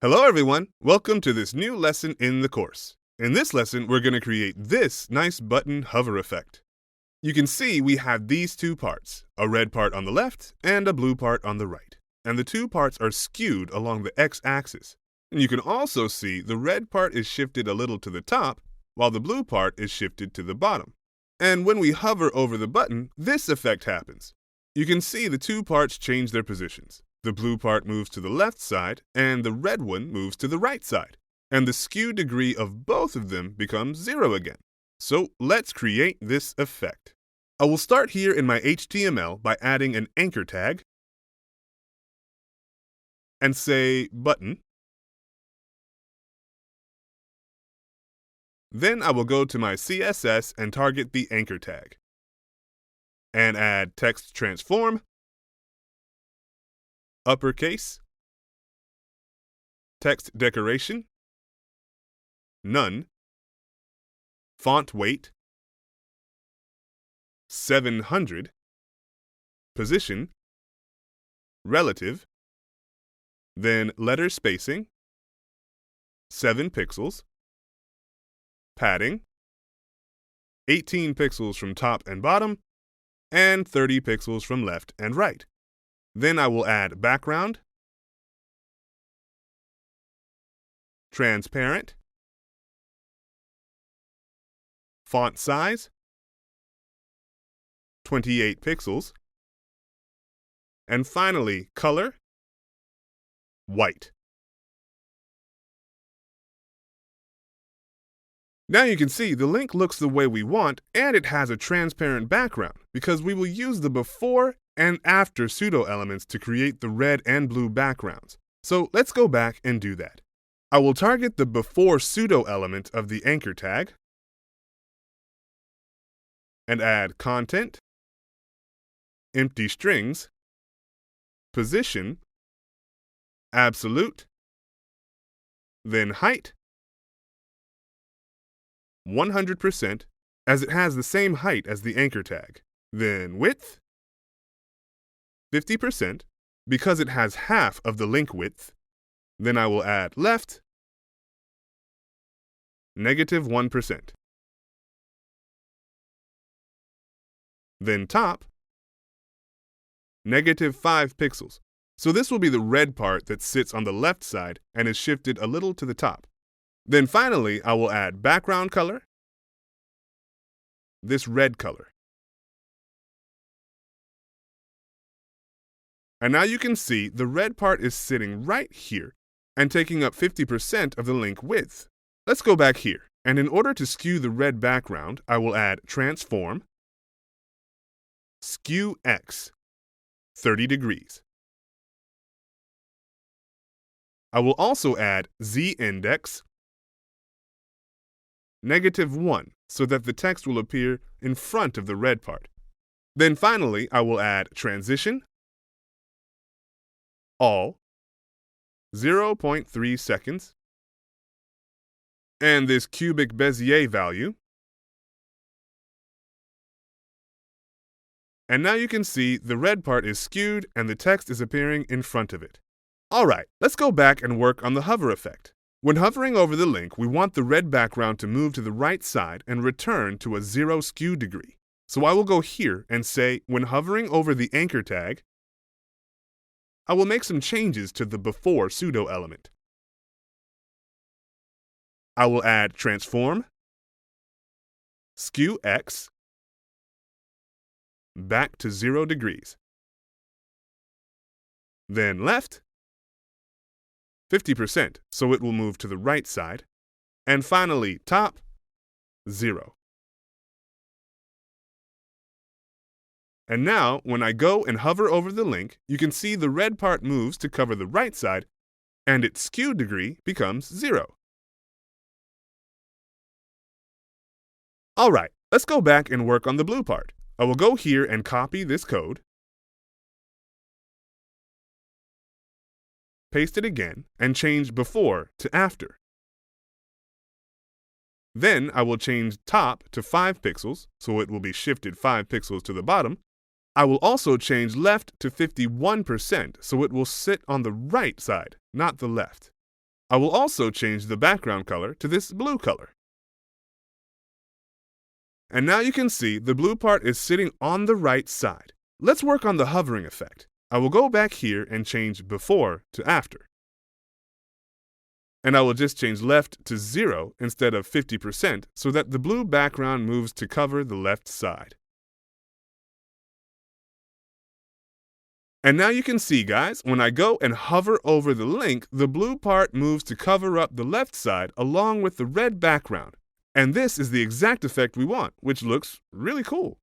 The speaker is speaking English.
Hello everyone, welcome to this new lesson in the course. In this lesson, we're going to create this nice button hover effect. You can see we have these two parts, a red part on the left and a blue part on the right. And the two parts are skewed along the x-axis. And you can also see the red part is shifted a little to the top, while the blue part is shifted to the bottom. And when we hover over the button, this effect happens. You can see the two parts change their positions. The blue part moves to the left side, and the red one moves to the right side. And the skew degree of both of them becomes 0 again. So let's create this effect. I will start here in my HTML by adding an anchor tag and say button. Then I will go to my CSS and target the anchor tag and add text transform, uppercase, text decoration, none, font weight, 700, position, relative, then letter spacing, 7 pixels, padding, 18 pixels from top and bottom, and 30 pixels from left and right. Then I will add background, transparent, font size, 28 pixels, and finally color, white. Now you can see the link looks the way we want, and it has a transparent background because we will use the before and after pseudo elements to create the red and blue backgrounds. So let's go back and do that. I will target the before pseudo element of the anchor tag and add content, empty strings, position, absolute, then height, 100%, as it has the same height as the anchor tag. Then width, 50%, because it has half of the link width. Then I will add left, -1%. Then top, -5 pixels. So this will be the red part that sits on the left side and is shifted a little to the top. Then finally, I will add background color, this red color. And now you can see the red part is sitting right here and taking up 50% of the link width. Let's go back here, and in order to skew the red background, I will add transform, skew x, 30 degrees. I will also add z-index, -1, so that the text will appear in front of the red part. Then finally, I will add transition, all, 0.3 seconds, and this cubic Bezier value. And now you can see the red part is skewed and the text is appearing in front of it. Alright, let's go back and work on the hover effect. When hovering over the link, we want the red background to move to the right side and return to a 0 skew degree. So I will go here and say, when hovering over the anchor tag, I will make some changes to the before pseudo element. I will add transform, skew x, back to 0 degrees. Then left, 50%, so it will move to the right side. And finally, top, 0. And now, when I go and hover over the link, you can see the red part moves to cover the right side, and its skew degree becomes 0. Alright, let's go back and work on the blue part. I will go here and copy this code, paste it again, and change before to after. Then I will change top to 5 pixels, so it will be shifted 5 pixels to the bottom. I will also change left to 51%, so it will sit on the right side, not the left. I will also change the background color to this blue color. And now you can see the blue part is sitting on the right side. Let's work on the hovering effect. I will go back here and change before to after. And I will just change left to 0 instead of 50% so that the blue background moves to cover the left side. And now you can see, guys, when I go and hover over the link, the blue part moves to cover up the left side along with the red background. And this is the exact effect we want, which looks really cool.